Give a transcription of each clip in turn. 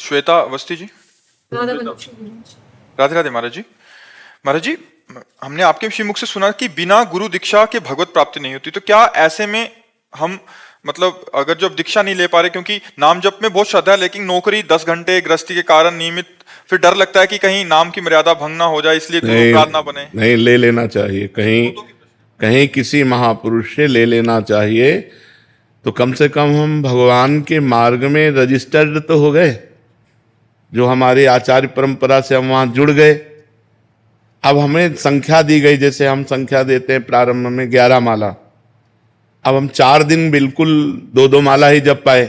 श्वेता अवस्थी जी। राधे राधे महाराज जी। महाराज जी, हमने आपके श्रीमुख से सुना कि बिना गुरु दीक्षा के भगवत प्राप्ति नहीं होती, तो क्या ऐसे में हम मतलब अगर जब दीक्षा नहीं ले पा रहे, क्योंकि नाम जप में बहुत श्रद्धा है लेकिन नौकरी 10 घंटे गृहस्थी के कारण नियमित, फिर डर लगता है कि कहीं नाम की मर्यादा भंग ना हो जाए, इसलिए गुरु अपराध ना बने। नहीं, ले लेना चाहिए, कहीं कहीं किसी महापुरुष से ले लेना चाहिए, तो कम से कम हम भगवान के मार्ग में रजिस्टर्ड तो हो गए। जो हमारे आचार्य परंपरा से हम वहाँ जुड़ गए। अब हमें संख्या दी गई, जैसे हम संख्या देते हैं प्रारंभ में 11 माला, अब हम 4 दिन बिल्कुल 2-2 माला ही जप पाए,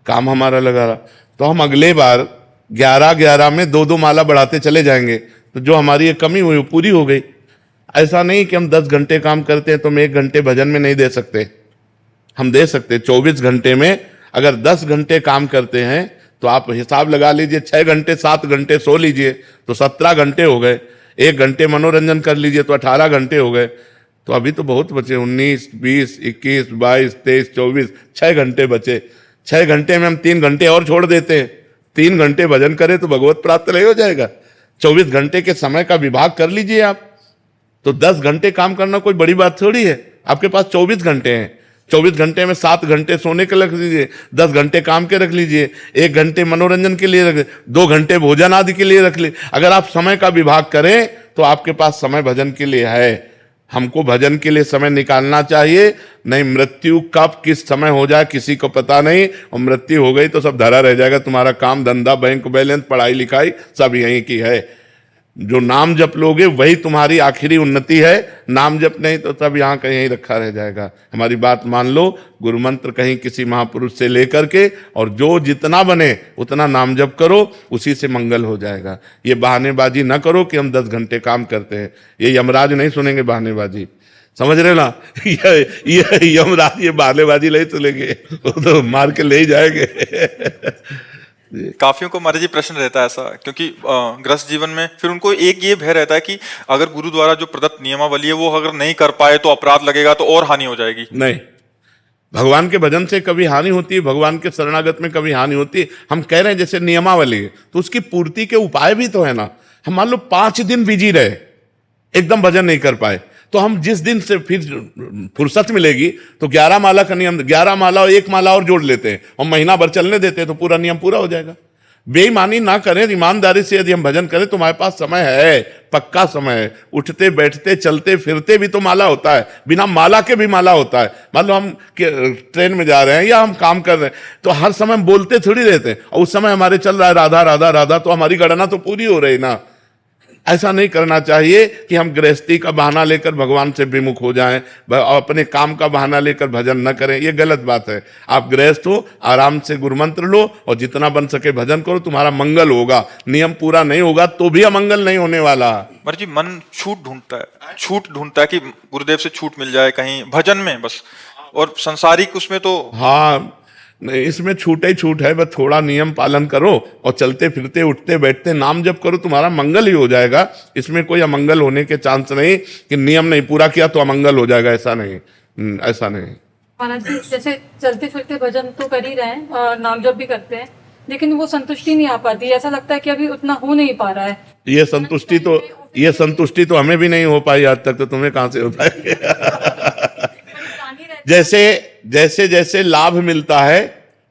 काम हमारा लगा रहा, तो हम अगले बार 11-11 में 2-2 माला बढ़ाते चले जाएंगे, तो जो हमारी ये कमी हुई वो पूरी हो गई। ऐसा नहीं कि हम 10 घंटे काम करते हैं तो हम 1 घंटे भजन में नहीं दे सकते, हम दे सकते। 24 घंटे में अगर 10 घंटे काम करते हैं तो आप हिसाब लगा लीजिए, 6 घंटे 7 घंटे सो लीजिए तो 17 घंटे हो गए, 1 घंटे मनोरंजन कर लीजिए तो 18 घंटे हो गए। तो अभी तो बहुत बचे, 19, 20, 21, 22, 23, 24, 6 घंटे बचे। 6 घंटे में हम 3 घंटे और छोड़ देते हैं, 3 घंटे भजन करें तो भगवत प्राप्त नहीं हो जाएगा। 24 घंटे के समय का विभाग कर लीजिए आप, तो 10 घंटे काम करना कोई बड़ी बात थोड़ी है। आपके पास 24 घंटे हैं, 24 घंटे में 7 घंटे सोने के रख लीजिए, 10 घंटे काम के रख लीजिए, 1 घंटे मनोरंजन के लिए रख, 2 घंटे भोजन आदि के लिए रख लीजिए। अगर आप समय का विभाग करें तो आपके पास समय भजन के लिए है। हमको भजन के लिए समय निकालना चाहिए, नहीं मृत्यु कब किस समय हो जाए किसी को पता नहीं, और मृत्यु हो गई तो सब धरा रह जाएगा। तुम्हारा काम धंधा, बैंक बैलेंस, पढ़ाई लिखाई सब यहीं की है। जो नाम जप लोगे वही तुम्हारी आखिरी उन्नति है, नाम जप नहीं तो सब यहाँ कहीं यहीं रखा रह जाएगा। हमारी बात मान लो, गुरु मंत्र कहीं किसी महापुरुष से लेकर के, और जो जितना बने उतना नाम जप करो, उसी से मंगल हो जाएगा। ये बहानेबाजी ना करो कि हम 10 घंटे काम करते हैं, ये यमराज नहीं सुनेंगे बहानेबाजी, समझ रहे ना। ये यमराज ये बहानेबाजी नहीं सुनेंगे, वो तो मार के ले ही जाएंगे। काफियों को महाराज जी प्रश्न रहता है ऐसा, क्योंकि गृहस्थ जीवन में फिर उनको एक ये भय रहता है कि अगर गुरु द्वारा जो प्रदत्त नियमावली है वो अगर नहीं कर पाए तो अपराध लगेगा, तो और हानि हो जाएगी। नहीं, भगवान के भजन से कभी हानि होती है, भगवान के शरणागत में कभी हानि होती है। हम कह रहे हैं जैसे नियमावली है तो उसकी पूर्ति के उपाय भी तो है ना। हम मान लो 5 दिन बिजी रहे, एकदम भजन नहीं कर पाए, तो हम जिस दिन से फिर फुर्सत मिलेगी तो 11 माला का नियम, 11 माला और 1 माला और जोड़ लेते हैं और महीना भर चलने देते हैं तो पूरा नियम पूरा हो जाएगा। बेईमानी ना करें, ईमानदारी से यदि हम भजन करें तो हमारे पास समय है, पक्का समय है। उठते बैठते चलते फिरते भी तो माला होता है, बिना माला के भी माला होता है। मान लो हम ट्रेन में जा रहे हैं या हम काम कर रहे हैं तो हर समय हम बोलते थोड़ी रहते हैं, और उस समय हमारे चल रहा है राधा राधा राधा, तो हमारी गणना तो पूरी हो रही ना। ऐसा नहीं करना चाहिए कि हम गृहस्थी का बहाना लेकर भगवान से विमुख हो जाएं, अपने काम का बहाना लेकर भजन न करें, ये गलत बात है। आप गृहस्थ हो, आराम से गुरु मंत्र लो और जितना बन सके भजन करो, तुम्हारा मंगल होगा। नियम पूरा नहीं होगा तो भी अमंगल नहीं होने वाला। महाराज जी, मन छूट ढूंढता है कि गुरुदेव से छूट मिल जाए कहीं भजन में बस, और संसारिक उसमें तो हाँ नहीं, इसमें छूट ही छूट है, बस थोड़ा नियम पालन करो और चलते फिरते उठते बैठते नाम जप करो, तुम्हारा मंगल ही हो जाएगा। इसमें कोई अमंगल होने के चांस नहीं कि नियम नहीं पूरा किया तो अमंगल हो जाएगा, ऐसा नहीं, ऐसा नहीं। महाराज जी, जैसे चलते फिरते भजन तो कर ही रहे हैं और नाम जप भी करते हैं, लेकिन वो संतुष्टि नहीं आ पाती, ऐसा लगता है कि अभी उतना हो नहीं पा रहा है। ये संतुष्टि तो हमें भी नहीं हो पाई आज तक, तो तुम्हें कहां से हो पाएगी। जैसे जैसे लाभ मिलता है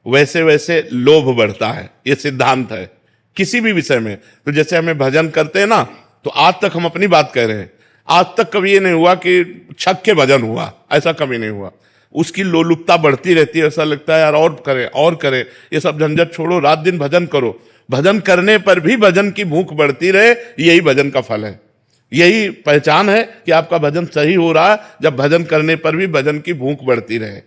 वैसे वैसे लोभ बढ़ता है, ये सिद्धांत है किसी भी विषय में। तो जैसे हमें भजन करते हैं ना, तो आज तक हम अपनी बात कह रहे हैं, आज तक कभी ये नहीं हुआ कि छक के भजन हुआ, ऐसा कभी नहीं हुआ। उसकी लोलुपता बढ़ती रहती है, ऐसा लगता है यार और करे। ये सब झंझट छोड़ो, रात दिन भजन करो। भजन करने पर भी भजन की भूख बढ़ती रहे, यही भजन का फल है, यही पहचान है कि आपका भजन सही हो रहा है, जब भजन करने पर भी भजन की भूख बढ़ती रहे।